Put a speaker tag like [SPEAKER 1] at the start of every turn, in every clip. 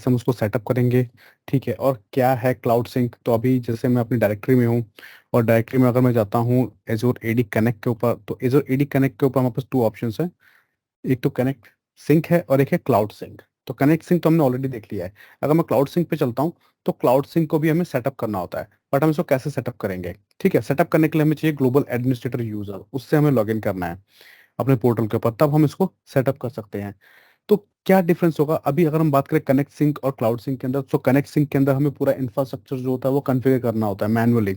[SPEAKER 1] हम उसको सेटअप करेंगे। ठीक है, और क्या है क्लाउड सिंक, तो अभी जैसे मैं अपनी डायरेक्टरी में हूँ, और डायरेक्टरी में अगर मैं जाता हूँ एजोर एडी कनेक्ट के ऊपर, तो एजोर एडी कनेक्ट के ऊपर हमारे पास 2 ऑप्शंस हैं। एक तो कनेक्ट सिंक है और एक है क्लाउड सिंक। तो कनेक्ट सिंक तो हमने ऑलरेडी देख लिया है। अगर मैं क्लाउड सिंक पे चलता हूँ, तो क्लाउड सिंक को भी हमें सेटअप करना होता है, बट हम इसको कैसे सेटअप करेंगे? ठीक है, सेटअप करने के लिए हमें चाहिए ग्लोबल एडमिनिस्ट्रेटर यूजर, उससे हमें लॉगिन करना है अपने पोर्टल के ऊपर, तब हम इसको सेटअप कर सकते हैं। तो क्या डिफरेंस होगा अभी अगर हम बात करें कनेक्ट सिंक और क्लाउड सिंक के अंदर? तो कनेक्ट सिंक के अंदर हमें पूरा इंफ्रास्ट्रक्चर जो होता है वो कॉन्फ़िगर करना होता है मैनुअली।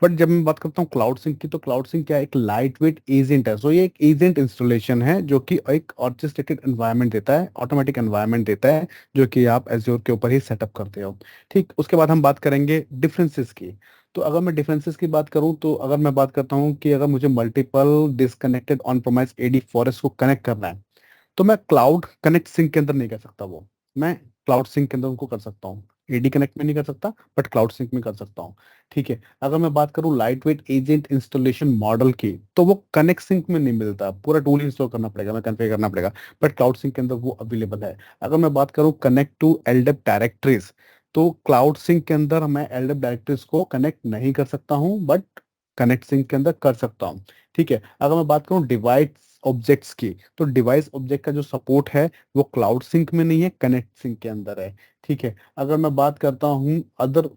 [SPEAKER 1] बट जब मैं बात करता हूँ क्लाउड सिंक की, तो क्लाउड सिंक क्या है? एक लाइट वेट एजेंट है। सो ये एक एजेंट इंस्टॉलेशन है जो कि एक ऑर्केस्ट्रेटेड एनवायरनमेंट देता है, ऑटोमेटिक एनवायरनमेंट देता है, जो कि आप एज्योर के ऊपर ही सेटअप करते हो। ठीक, उसके बाद हम बात करेंगे डिफरेंसेस की। तो अगर मैं डिफरेंसेस की बात करूं, तो अगर मैं बात करता हूं कि अगर मुझे multiple disconnected on premise AD forest को कनेक्ट करना है, तो मैं क्लाउड कनेक्ट सिंक के अंदर नहीं कर सकता वो। मैं क्लाउड सिंक के अंदर उनको कर सकता हूँ। एडी कनेक्ट में नहीं कर सकता, बट क्लाउड सिंक में कर सकता हूँ। ठीक है, अगर मैं बात करूँ light weight agent installation model की, तो वो कनेक्ट सिंक में नहीं मिलता, पूरा टूल इंस्टॉल करना पड़ेगा, मैं कन्फिगर करना पड़ेगा। बट क्लाउड सिंक के अंदर वो अवेलेबल है। अगर मैं बात करूँ कनेक्ट टू एलडेप डायरेक्टरीज, तो क्लाउड सिंक के अंदर मैं एलडेप डायरेक्टरीज को कनेक्ट नहीं कर सकता हूँ, बट कनेक्ट सिंक के अंदर कर सकता हूँ। ठीक है, अगर मैं बात करूँ डिवाइस ऑब्जेक्ट्स की, तो डिवाइस ऑब्जेक्ट का जो सपोर्ट है वो क्लाउड सिंक में नहीं है, कनेक्ट सिंक के अंदर है। ठीक है, अगर मैं बात करता हूँ अदर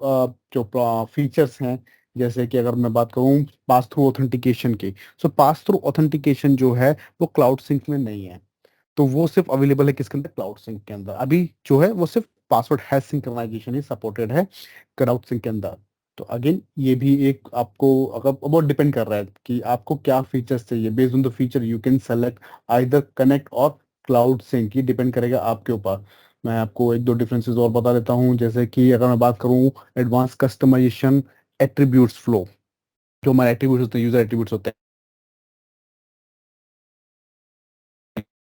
[SPEAKER 1] जो फीचर्स हैं, जैसे कि अगर मैं बात करूँ पास थ्रू ऑथेंटिकेशन की, सो पास थ्रू ऑथेंटिकेशन जो है वो क्लाउड सिंक में नहीं है। तो वो सिर्फ अवेलेबल है किसके अंदर? क्लाउड सिंक के अंदर। अभी जो है वो सिर्फ पासवर्ड हैश सिंक्रोनाइजेशन ही सपोर्टेड है क्लाउड सिंक के अंदर। तो अगेन ये भी एक आपको अगर बहुत डिपेंड कर रहा है कि आपको क्या फीचर्स चाहिए। Based on the feature you can select either connect और क्लाउड सिंक, ये डिपेंड करेगा आपके ऊपर। मैं आपको एक दो डिफरेंसेस और बता देता हूँ, जैसे कि अगर मैं बात करूँ एडवांस कस्टमाइजेशन एट्रीब्यूट्स फ्लो, जो हमारे एट्रीब्यूट्स होते हैं, यूजर एट्रीब्यूट्स होते हैं,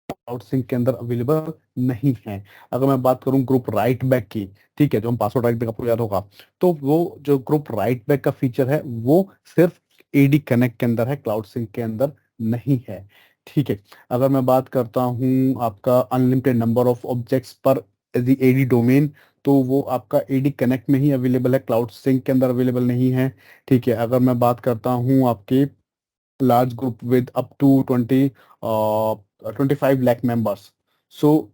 [SPEAKER 1] क्लाउड सिंक के अंदर अवेलेबल नहीं है। अगर मैं बात करूं ग्रुप राइट बैक की, ठीक है, जो हम पासवर्ड राइट बैक आपको याद होगा, तो वो जो ग्रुप राइट बैक का फीचर है वो सिर्फ एडी कनेक्ट के अंदर है, क्लाउड सिंक के अंदर नहीं है। ठीक है, अगर मैं बात करता हूं आपका अनलिमिटेड नंबर ऑफ ऑब्जेक्ट्स पर एडी डोमेन, तो वो आपका एडी कनेक्ट में ही अवेलेबल है, क्लाउड सिंक के अंदर अवेलेबल नहीं है। ठीक है, अगर मैं बात करता हूं आपके large group with up to 25 lakh members. So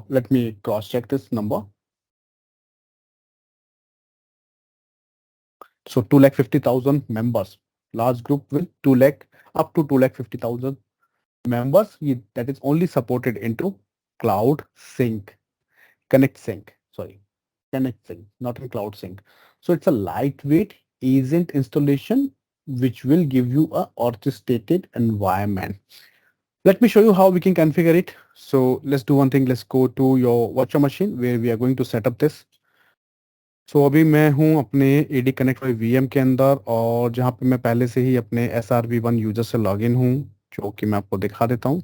[SPEAKER 1] let me cross check this number. So 2,50,000 members, large group with 2 lakh up to 2,50,000 members. That is only supported into Cloud Sync, Connect Sync. Sorry, Connect Sync, not in Cloud Sync. So it's a lightweight agent installation which will give you a orchestrated environment. Let me show you how we can configure it. So let's do one thing. Let's go to your virtual machine where we are going to set up this. So अभी मैं हूँ अपने AD Connect वाले VM के अंदर, और जहाँ पे मैं पहले से ही अपने SRV1 यूजर से लॉगिन हूँ, जो कि मैं आपको दिखा देता हूँ।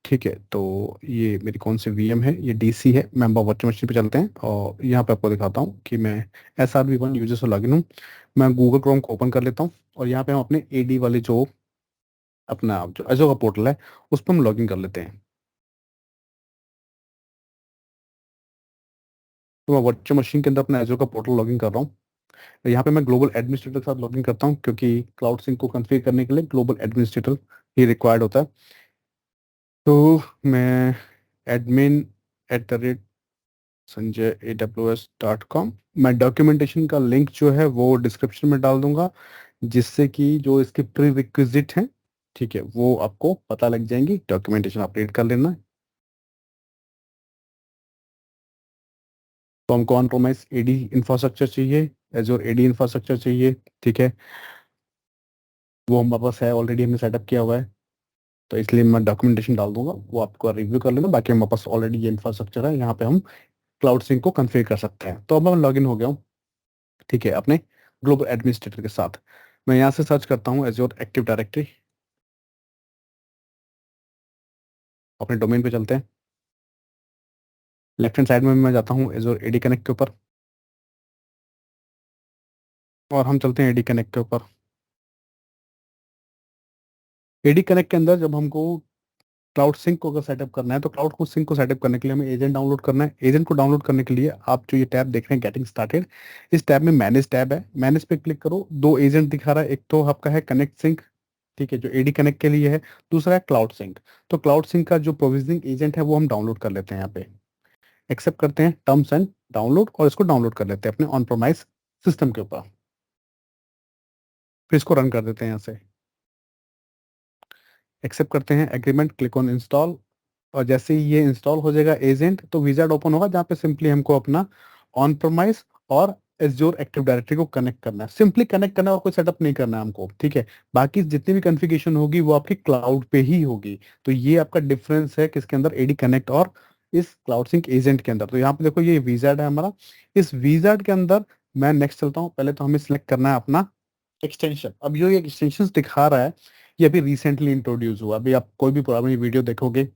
[SPEAKER 1] ठीक है, तो ये मेरी कौन सी VM है? ये DC है। मैं वर्चुअल मशीन पे चलते हैं और यहाँ पे आपको दिखाता हूँ कि मैं SRV1 यूजर से लॉगिन हूँ। मैं गूगल क्रोम को ओपन कर लेता हूँ, और यहाँ पे हम अपने AD वाले जो अपना जो एजो का पोर्टल है उस पर हम लॉगिन कर लेते हैं। तो मैं वर्चुअल मशीन के अंदर अपना एजो का पोर्टल लॉगिन कर रहा हूँ। यहाँ पे मैं ग्लोबल एडमिनिस्ट्रेटर के साथ लॉगिन करता हूँ, क्योंकि क्लाउड सिंक को कॉन्फ़िगर करने के लिए ग्लोबल एडमिनिस्ट्रेटर ही रिक्वायर्ड होता है। तो मैं एडमिन @sanjay@aws.com, मैं डॉक्यूमेंटेशन का लिंक जो है वो डिस्क्रिप्शन में डाल दूंगा, जिससे कि जो इसके प्री रिक्विजिट हैं, ठीक है, वो आपको पता लग जाएंगी। डॉक्यूमेंटेशन आप रीड कर लेना। तो हमको ऑन प्रोमाइस एडी इंफ्रास्ट्रक्चर चाहिए, एजोर एडी इंफ्रास्ट्रक्चर चाहिए। ठीक है, वो हमारे पास है, ऑलरेडी हमने सेटअप किया हुआ है, तो इसलिए मैं डॉक्यूमेंटेशन डाल दूंगा, वो आपको रिव्यू कर लेना। बाकी हमारे पास ऑलरेडी ये इंफ्रास्ट्रक्चर है, यहाँ पे हम क्लाउड सिंक को कॉन्फ़िगर कर सकते हैं। तो अब मैं लॉगिन हो गया हूँ, ठीक है, अपने ग्लोबल एडमिनिस्ट्रेटर के साथ। मैं यहाँ से सर्च करता हूँ एज्योर एक्टिव डायरेक्टरी। अपने डोमेन पे चलते हैं। लेफ्ट हैंड साइड में मैं जाता हूँ एज्योर एडी कनेक्ट के ऊपर, और हम चलते हैं एडी कनेक्ट के ऊपर। एडी कनेक्ट के अंदर जब हमको क्लाउड सिंक को अगर सेटअप करना है तो क्लाउड को सिंक को सेटअप करने के लिए हमें एजेंट डाउनलोड करना है। एजेंट को डाउनलोड करने के लिए आप जो ये टैब देख रहे हैं गेटिंग स्टार्टेड, इस टैब में मैनेज टैब है, मैनेज पे क्लिक करो। दो एजेंट दिखा रहा है, एक तो आपका है कनेक्ट सिंक, ठीक है, जो एडी कनेक्ट के लिए है, दूसरा है क्लाउड सिंक। तो क्लाउड सिंक का जो प्रोविजनिंग एजेंट है वो हम डाउनलोड कर लेते हैं यहाँ पे, एक्सेप्ट करते हैं टर्म्स एंड डाउनलोड, और इसको डाउनलोड कर लेते हैं अपने ऑन प्रोमाइस सिस्टम के ऊपर। फिर इसको रन कर देते हैं यहाँ से, एक्सेप्ट करते हैं एग्रीमेंट, क्लिक ऑन इंस्टॉल। और जैसे ही ये इंस्टॉल हो जाएगा एजेंट, तो विजार्ड ओपन होगा जहाँ पे सिंपली हमको अपना ऑन प्रोमाइस और एज्योर एक्टिव डायरेक्टरी को कनेक्ट करना है। सिंपली कनेक्ट करना है और कोई सेटअप नहीं करना है हमको, ठीक है। बाकी जितनी भी कॉन्फ़िगरेशन होगी वो आपकी क्लाउड पे ही होगी। तो ये आपका डिफरेंस है किसके अंदर, एडी कनेक्ट और इस क्लाउड सिंक एजेंट के अंदर। तो यहाँ पे देखो ये विजार्ड है हमारा, इस विजार्ड के अंदर मैं नेक्स्ट चलता हूँ। पहले तो हमें सिलेक्ट करना है अपना एक्सटेंशन। अब जो ये एक्सटेंशन दिखा रहा है ये अभी रिसेंटली इंट्रोड्यूस हुआ। अभी आप कोई भी पुरानी वीडियो देखोगे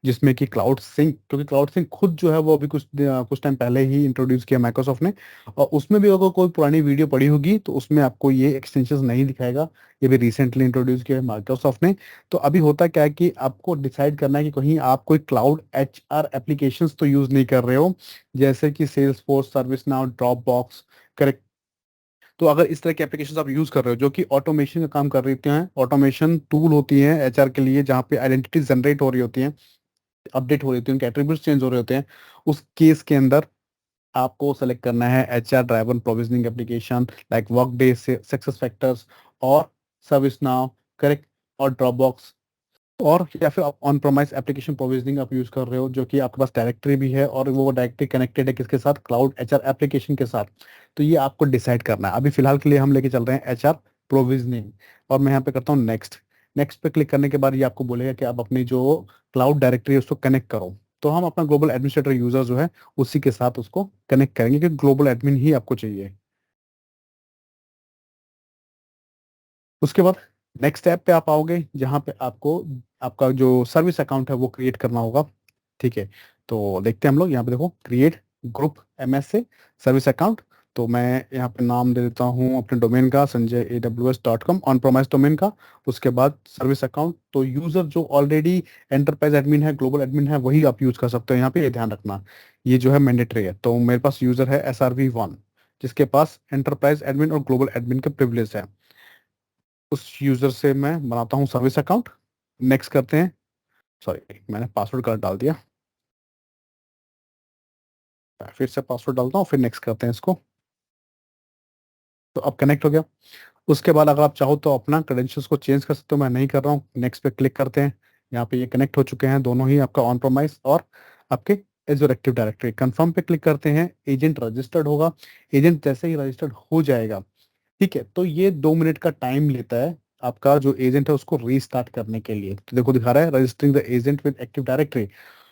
[SPEAKER 1] जिसमें कि क्लाउड सिंक, क्योंकि क्लाउड सिंक खुद जो है वो अभी कुछ टाइम पहले ही इंट्रोड्यूस किया माइक्रोसॉफ्ट ने, और उसमें भी अगर कोई पुरानी वीडियो पड़ी होगी तो उसमें आपको ये एक्सटेंशन नहीं दिखाएगा। ये भी रिसेंटली इंट्रोड्यूस किया है माइक्रोसॉफ्ट ने। तो अभी होता क्या है कि आपको डिसाइड करना है कि कहीं आप कोई क्लाउड HR एप्लीकेशंस तो यूज नहीं कर रहे हो, जैसे कि Salesforce, ServiceNow, Dropbox, correct. तो अगर इस तरह की एप्लीकेशंस आप यूज कर रहे हो जो कि ऑटोमेशन का काम कर रही हैं, ऑटोमेशन टूल होती हैं HR के लिए, जहाँ पे आइडेंटिटी जनरेट हो रही होती हैं, अपडेट हो रही होती है, उनके एट्रीब्यूट्स चेंज हो रहे होते हैं, उस केस के अंदर आपको सेलेक्ट करना है HR driven provisioning application like Workday, success factors और सर्विस नाउ, करेक्ट, और ड्रॉपबॉक्स। और या फिर आप ऑन प्रोमाइस एप्लीकेशन प्रोविजनिंग आप यूज कर रहे हो जो कि आपके पास डायरेक्टरी भी है और वो डायरेक्टली कनेक्टेड है किसके साथ, क्लाउड HR एप्लीकेशन के साथ। तो ये आपको डिसाइड करना है। अभी फिलहाल के लिए हम लेके चल रहे हैं HR प्रोविजनिंग, और मैं यहाँ पे करता हूँ नेक्स्ट। नेक्स्ट पे क्लिक करने के बाद ये आपको बोलेगा कि आप अपनी जो क्लाउड डायरेक्टरी है उसको कनेक्ट करो। तो हम अपना ग्लोबल एडमिनिस्ट्रेटर यूजर जो है उसी के साथ उसको कनेक्ट करेंगे, क्योंकि ग्लोबल एडमिन ही आपको चाहिए। उसके बाद नेक्स्ट ऐप पे आप आओगे जहाँ पे आपको आपका जो सर्विस अकाउंट है वो क्रिएट करना होगा, ठीक है। तो देखते हैं हम लोग, यहाँ पे देखो क्रिएट ग्रुप MS से सर्विस अकाउंट। तो मैं यहाँ पे नाम दे देता हूँ अपने डोमेन का, sanjayaws.com, ऑन प्रोमाइस डोमेन का। उसके बाद सर्विस अकाउंट, तो यूजर जो ऑलरेडी एंटरप्राइज एडमिन है, ग्लोबल एडमिन है, वही आप यूज कर सकते हो। यहाँ पे ये ध्यान रखना, ये जो है मैंडेटरी है। तो मेरे पास यूजर है SRV1, जिसके पास एंटरप्राइज एडमिन और ग्लोबल एडमिन के प्रिविलेज है। उस यूजर से मैं बनाता हूँ सर्विस अकाउंट। नेक्स्ट करते हैं, सॉरी मैंने पासवर्ड गलत डाल दिया, फिर से पासवर्ड डालता हूँ, फिर नेक्स्ट करते हैं इसको। तो अब कनेक्ट हो गया। उसके बाद अगर आप चाहो तो अपना क्रेडेंशियल्स को चेंज कर सकते हो, मैं नहीं कर रहा हूँ। नेक्स्ट पे क्लिक करते हैं, यहाँ पे ये कनेक्ट हो चुके हैं दोनों ही, आपका ऑन प्रोमाइस और आपके एजोर एक्टिव डायरेक्टरी। कंफर्म पे क्लिक करते हैं, एजेंट रजिस्टर्ड होगा। एजेंट जैसे ही रजिस्टर्ड हो जाएगा, ठीक है, तो ये 2 मिनट का टाइम लेता है आपका जो एजेंट है उसको रीस्टार्ट करने के लिए। तो देखो दिखा रहा है registering the agent with active directory.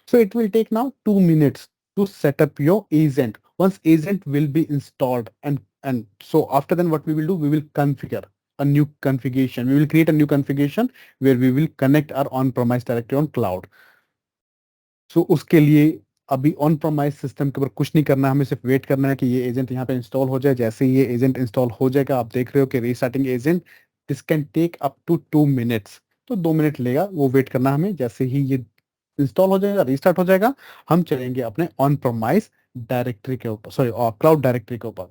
[SPEAKER 1] So it will take now 2 minutes to set up your agent. Once agent will be installed, and so after then what we will do, we will configure a new configuration. We will create a new configuration where we will connect our on-premise directory on cloud. So उसके लिए अभी on premise system के ऊपर कुछ नहीं करना है, हमें सिर्फ वेट करना है कि ये एजेंट यहाँ पे इंस्टॉल हो जाए। जैसे ही ये एजेंट इंस्टॉल हो जाएगा, आप देख रहे हो कि restarting agent, this can take up to 2 minutes. तो 2 मिनट लेगा, वो वेट करना है हमें। जैसे ही ये इंस्टॉल हो जाएगा, रीस्टार्ट हो जाएगा, हम चलेंगे अपने ऑन प्रोमाइस डायरेक्टरी के ऊपर, सॉरी क्लाउड डायरेक्टरी के ऊपर।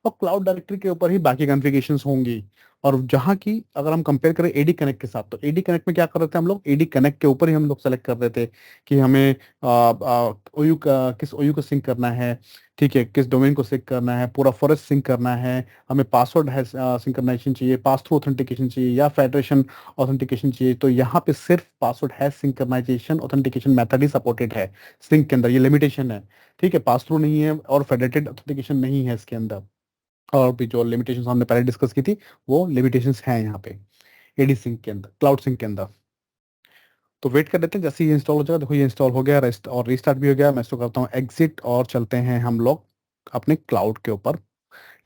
[SPEAKER 1] और क्लाउड डायरेक्टरी के ऊपर ही बाकी कॉन्फ़िगरेशंस होंगी। और जहाँ की अगर हम कंपेयर करें एडी कनेक्ट के साथ, तो एडी कनेक्ट में क्या कर रहे थे हम लोग, एडी कनेक्ट के ऊपर ही हम लोग सेलेक्ट कर रहे थे कि हमें ओयू का किस ओयू को सिंक करना है, ठीक है, किस डोमेन को सिंक करना है, पूरा फॉरेस्ट सिंक करना है, हमें पासवर्ड है सिंक्रनाइजेशन चाहिए, पास थ्रू ऑथेंटिकेशन चाहिए, या फेडरेशन ऑथेंटिकेशन चाहिए। तो यहाँ पे सिर्फ पासवर्ड है सिंक्रनाइजेशन ऑथेंटिकेशन मेथड ही सपोर्टेड है सिंक के अंदर, ये लिमिटेशन है, ठीक है। पास थ्रू नहीं है और फेडरेटेड ऑथेंटिकेशन नहीं है इसके अंदर। और भी जो लिमिटेशन हमने पहले डिस्कस की थी वो लिमिटेशंस हैं यहाँ पे एडी सिंक के अंदर, क्लाउड सिंक के अंदर। तो वेट कर लेते हैं, जैसे ये इंस्टॉल हो जाएगा। देखो ये इंस्टॉल हो गया, रेस्ट और रीस्टार्ट भी हो गया। मैं इसको करता हूँ एग्जिट, और चलते हैं हम लोग अपने क्लाउड के ऊपर।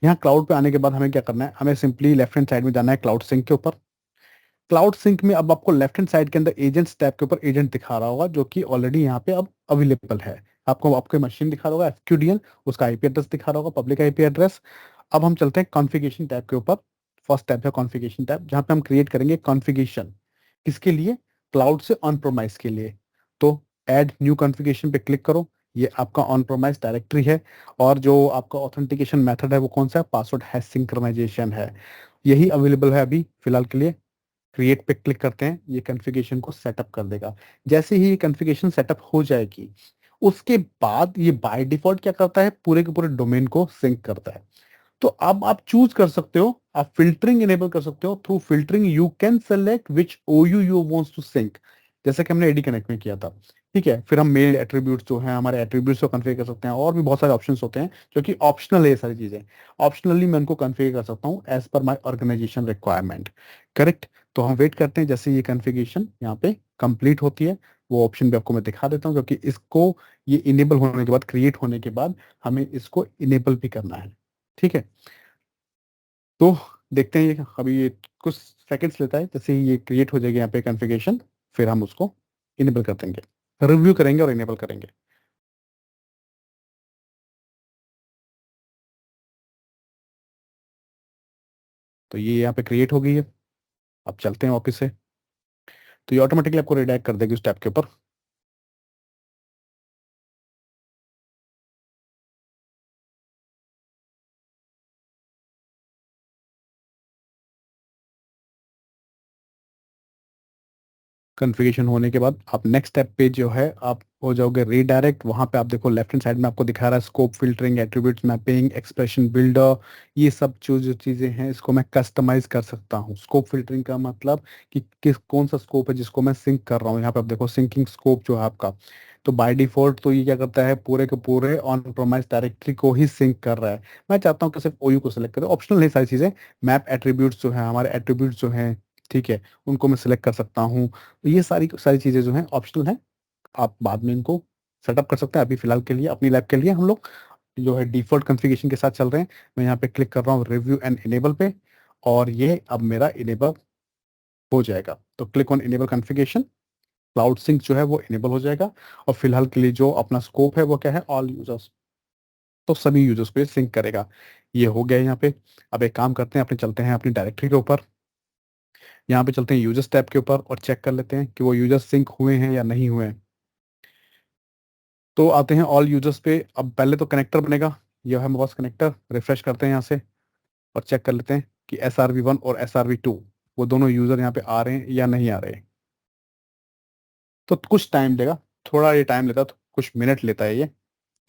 [SPEAKER 1] यहाँ क्लाउड पे आने के बाद हमें क्या करना है, हमें सिंपली लेफ्ट हैंड साइड में जाना है क्लाउड सिंक के ऊपर। क्लाउड सिंक में अब आपको लेफ्ट हैंड साइड के अंदर एजेंट्स टैब के ऊपर एजेंट दिखा रहा होगा जो कि ऑलरेडी यहाँ पे अब अवेलेबल है। आपको आपके मशीन दिखा रहा होगा FQDN, उसका IP एड्रेस दिखा रहा होगा, पब्लिक IP एड्रेस। अब हम चलते हैं कॉन्फ़िगरेशन टैब के ऊपर। फर्स्ट टैब है कॉन्फ़िगरेशन टैब, जहाँ पे हम क्रिएट करेंगे कॉन्फ़िगरेशन किसके लिए, क्लाउड से ऑन प्रोमाइस के लिए। तो ऐड न्यू कॉन्फ़िगरेशन पे क्लिक करो। ये आपका ऑन प्रोमाइस डायरेक्टरी है और जो आपका ऑथेंटिकेशन मेथड है वो कौन सा है? पासवर्ड हैश सिंक्रोनाइजेशन है। यही अवेलेबल है अभी फिलहाल के लिए। क्रिएट पे क्लिक करते हैं, ये कॉन्फ़िगरेशन को सेटअप कर देगा। जैसे ही ये कॉन्फ़िगरेशन सेटअप हो जाएगी, उसके बाद ये बाय डिफ़ॉल्ट क्या करता है? पूरे के पूरे डोमेन को सिंक करता है। तो अब आप चूज कर सकते हो, आप फ़िल्टरिंग इनेबल कर सकते हो। Through filtering you can select which OU you wants to sync, जैसे कि हमने एडी कनेक्ट में किया था। ठीक है? फिर हम मेल एट्रिब्यूट्स जो हैं, हमारे एट्रिब्यूट्स को कॉन्फ़िगर कर सकते हैं और भी बहुत सारे ऑप्शंस होते हैं जो कि ऑप्शनल है ये सारी चीज़ें। ऑप्शनली मैं उनको कॉन्फ़िगर कर सकता हूँ as per my organisation requirement. Correct? तो हम वेट करते हैं जैसे ये कॉन्फ़िगरेशन यहाँ पे कंप्लीट होती है, वो ऑप्शन भी आपको मैं दिखा देता हूँ, क्योंकि इसको ये इनेबल होने के बाद, क्रिएट होने के बाद हमें इसको इनेबल भी करना है। ठीक है? तो देखते हैं ये अभी ये कुछ सेकंड्स लेता है, जैसे ही ये क्रिएट हो जाएगी यहाँ पे कॉन्फ़िगरेशन, फिर हम उसको इनेबल कर देंगे। रिव्यू करेंगे और इनेबल करेंगे। तो ये यहाँ पे क्रिएट हो गई है। अब चलते हैं वापस से। तो ये ऑटोमेटिकली आपको रिडायरेक्ट कर देगी उस टैब के ऊपर। कॉन्फ़िगरेशन होने के बाद आप नेक्स्ट स्टेप पे जो है आप हो जाओगे रीडायरेक्ट। वहाँ पे आप देखो लेफ्ट हैंड साइड में आपको दिखा रहा है scope filtering, attributes mapping, expression builder. ये सब जो चीज़ें हैं इसको मैं कस्टमाइज़ कर सकता हूँ। स्कोप फ़िल्टरिंग का मतलब कि किस कौन-सा स्कोप है जिसको मैं सिंक कर रहा हूँ। यहाँ पे आप देखो सिंकिंग स्कोप जो है आपका। तो बाय डिफ़ॉल्ट तो ये क्या करता है, पूरे के पूरे ऑन प्रोमाइस डायरेक्टरी को ही सिंक कर रहा है। मैं चाहता हूँ कि सिर्फ़ ओयू को सेलेक्ट करें, ऑप्शनल है सारी चीज़ें। मैप एट्रिब्यूट्स जो हैं, हमारे एट्रिब्यूट्स जो हैं, ठीक है? उनको मैं सिलेक्ट कर सकता हूँ। तो ये सारी सारी चीज़ें जो हैं ऑप्शनल हैं, आप बाद में इनको सेटअप कर सकते हैं। अभी फिलहाल के लिए अपनी लैब के लिए हम लोग जो है डिफ़ॉल्ट कॉन्फ़िगरेशन के साथ चल रहे हैं। मैं यहाँ पे क्लिक कर रहा हूँ रिव्यू एंड इनेबल पे और ये अब मेरा इनेबल हो जाएगा। तो click on enable configuration, cloud sync जो है वो इनेबल हो जाएगा और फिलहाल के लिए जो अपना स्कोप है वो क्या है? All users. तो सभी यूज़र्स को ये सिंक करेगा। ये हो गया यहाँ पे। अब एक काम करते हैं, अपने चलते हैं अपनी डायरेक्टरी के ऊपर। यहाँ पे चलते हैं यूज़र्स टैब के ऊपर और चेक कर लेते हैं कि वो यूज़र्स सिंक हुए हैं या नहीं हुए हैं। तो आते हैं ऑल यूजर्स पे। अब पहले तो कनेक्टर बनेगा, ये है मेरे पास कनेक्टर। रिफ्रेश करते हैं यहाँ से और चेक कर लेते हैं कि SRV1 और SRV2 वो दोनों यूजर यहाँ पे आ रहे हैं या नहीं आ रहे हैं। तो कुछ टाइम लेगा, थोड़ा ये टाइम लेता है, तो कुछ मिनट लेता है ये।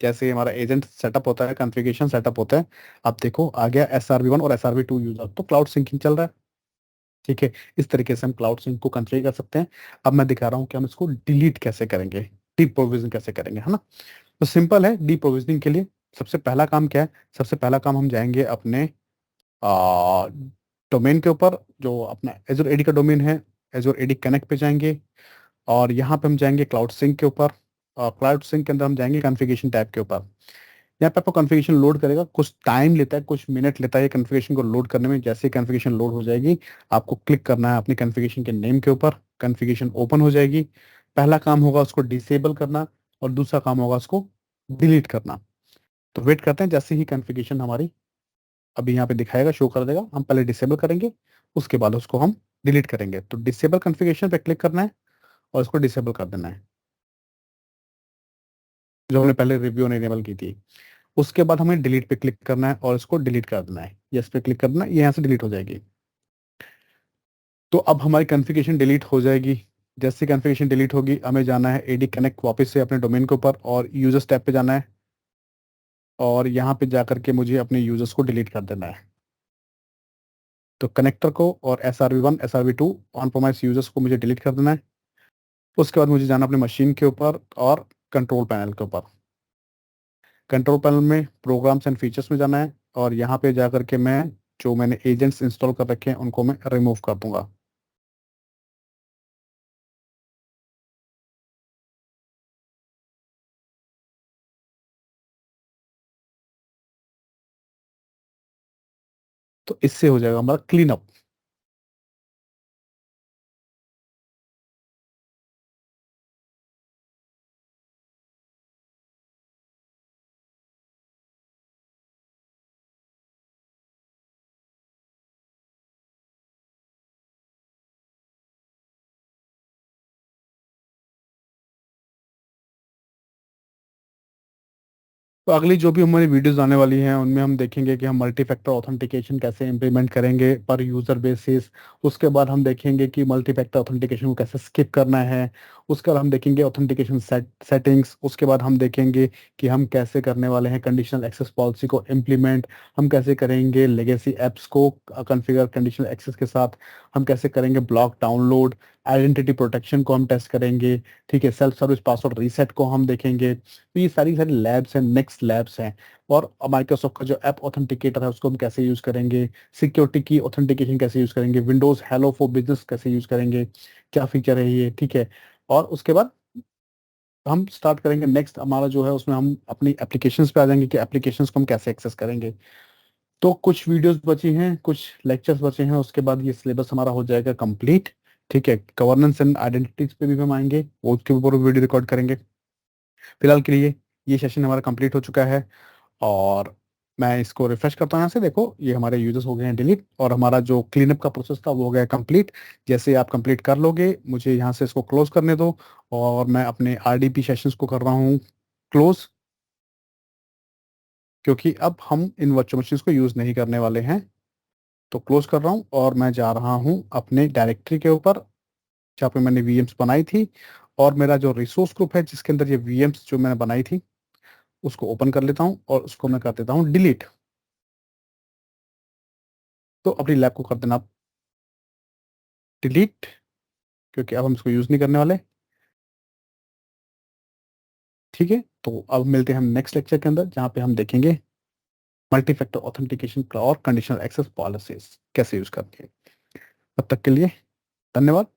[SPEAKER 1] जैसे ही हमारा एजेंट सेटअप होता है, कॉन्फ़िगरेशन सेटअप होता है, अब देखो आ गया SRV1 और SRV2 यूजर, तो क्लाउड सिंकिंग चल रहा है। ठीक है? इस तरीके से हम क्लाउड सिंक को कॉन्फ़िगर कर सकते हैं। अब मैं दिखा रहा हूँ कि हम इसको डिलीट कैसे करेंगे, डीप्रोविज़न कैसे करेंगे, है ना? तो सिंपल है डी प्रोविजनिंग के लिए। सबसे पहला काम क्या है? सबसे पहला काम हम जाएँगे अपने अ, डोमेन के ऊपर, जो अपना एज़्योर एडी का डोमेन है, एज़्योर एडी कनेक्ट पे जाएँगे और यहाँ पे हम जाएँगे क्लाउड सिंक के ऊपर। क्लाउड सिंक के अंदर हम जाएँगे कॉन्फ़िगरेशन टैब के ऊपर। यहाँ पे आपको कॉन्फ़िगरेशन लोड करेगा, कुछ टाइम लेता है, कुछ मिनट लेता है ये कॉन्फ़िगरेशन को लोड करने में। जैसे ही कॉन्फ़िगरेशन लोड हो जाएगी, आपको क्लिक करना है अपनी कॉन्फ़िगरेशन के नेम के ऊपर, कॉन्फ़िगरेशन ओपन हो जाएगी। पहला काम होगा उसको डिसेबल करना और दूसरा काम होगा उसको डिलीट करना। तो वेट करते हैं, जैसे ही कॉन्फ़िगरेशन हमारी अभी यहाँ पे दिखाएगा, शो कर देगा, हम पहले डिसेबल करेंगे, उसके बाद उसको हम डिलीट करेंगे। तो डिसेबल कॉन्फ़िगरेशन पे क्लिक करना है और इसको डिसेबल कर देना है, जो हमने पहले रिव्यू ने इनेबल की थी। उसके बाद हमें डिलीट पे क्लिक करना है और इसको डिलीट कर देना है। येस पे क्लिक करना है, ये यहाँ से डिलीट हो जाएगी। तो अब हमारी कॉन्फ़िगरेशन डिलीट हो जाएगी। जैसे कॉन्फ़िगरेशन डिलीट होगी, हमें जाना है एडी कनेक्ट वापस से अपने डोमेन के ऊपर और यूज़र्स टैब पे जाना है और यहाँ पे जाकर के मुझे अपने यूज़र्स को डिलीट कर देना है। तो कनेक्टर को और SRV1, SRV2 on premise users को मुझे डिलीट कर देना है। उसके बाद मुझे जाना अपनी मशीन के ऊपर और कंट्रोल पैनल के ऊपर। कंट्रोल पैनल में प्रोग्राम्स एंड फीचर्स में जाना है और यहाँ पे जाकर के मैं जो मैंने एजेंट्स इंस्टॉल कर रखे हैं उनको मैं रिमूव कर दूंगा। तो इससे हो जाएगा हमारा क्लीन अप। तो अगली जो भी हमारी वीडियोस आने वाली हैं उनमें हम देखेंगे कि हम मल्टी फैक्टर ऑथेंटिकेशन कैसे इंप्लीमेंट करेंगे पर यूज़र बेसिस। उसके बाद हम देखेंगे कि मल्टी फैक्टर ऑथेंटिकेशन को कैसे स्किप करना है। उसके बाद हम देखेंगे ऑथेंटिकेशन सेटिंग्स। उसके बाद हम देखेंगे कि हम कैसे करने वाले हैं कंडीशनल एक्सेस पॉलिसी को इम्प्लीमेंट। हम कैसे करेंगे लेगेसी एप्स को कॉन्फ़िगर कंडीशनल एक्सेस के साथ। हम कैसे करेंगे ब्लॉक डाउनलोड। आइडेंटिटी प्रोटेक्शन को हम टेस्ट करेंगे। ठीक है, सेल्फ सर्विस पासवर्ड रीसेट को हम देखेंगे। तो ये सारी सारी लैब्स हैं, नेक्स्ट लैब्स हैं। और माइक्रोसॉफ्ट का जो ऐप ऑथेंटिकेटर है उसको हम कैसे यूज करेंगे। सिक्योरिटी की ऑथेंटिकेशन कैसे यूज करेंगे। विंडोज हेलो फॉर बिजनेस कैसे यूज करेंगे। क्या फीचर है ये, ठीक है। और उसके बाद हम स्टार्ट करेंगे नेक्स्ट हमारा जो है उसमें हम अपनी एप्लीकेशंस पे आ जाएंगे कि एप्लीकेशंस को हम कैसे एक्सेस करेंगे। तो कुछ वीडियोस बची हैं, कुछ लेक्चर्स बचे हैं, उसके बाद ये सिलेबस हमारा हो जाएगा कंप्लीट। ठीक है, गवर्नेंस एंड आइडेंटिटीज पे भी हम आएंगे, वो उसके ऊपर वीडियो रिकॉर्ड करेंगे। फिलहाल के लिए ये सेशन हमारा कंप्लीट हो चुका है। और मैं इसको रिफ्रेश करता हूँ यहाँ से, देखो ये हमारे यूजर्स हो गए हैं डिलीट और हमारा जो क्लीनअप का प्रोसेस था वो हो गया कंप्लीट। जैसे आप कंप्लीट कर लोगे मुझे यहाँ से इसको क्लोज करने दो। और मैं अपने आरडीपी सेशंस को कर रहा हूँ क्लोज, क्योंकि अब हम इन वर्चुअल मशीन्स को यूज़ नहीं करने वाले हैं। तो क्लोज कर रहा हूँ और मैं जा रहा हूँ अपने डायरेक्टरी के ऊपर जहाँ पे मैंने वीएम्स बनाई थी। और मेरा जो रिसोर्स ग्रुप है जिसके अंदर ये वीएम्स जो मैंने बनाई थी उसको ओपन कर लेता हूँ और उसको मैं कर देता हूँ डिलीट। तो अपनी लैब को कर देना डिलीट, क्योंकि अब हम इसको यूज़ नहीं करने वाले। ठीक है, तो अब मिलते हैं हम नेक्स्ट लेक्चर के अंदर जहाँ पे हम देखेंगे मल्टी फैक्टर ऑथेंटिकेशन और कंडीशनल एक्सेस पॉलिसीज कैसे यूज़ करती है। तब तक के लिए धन्यवाद।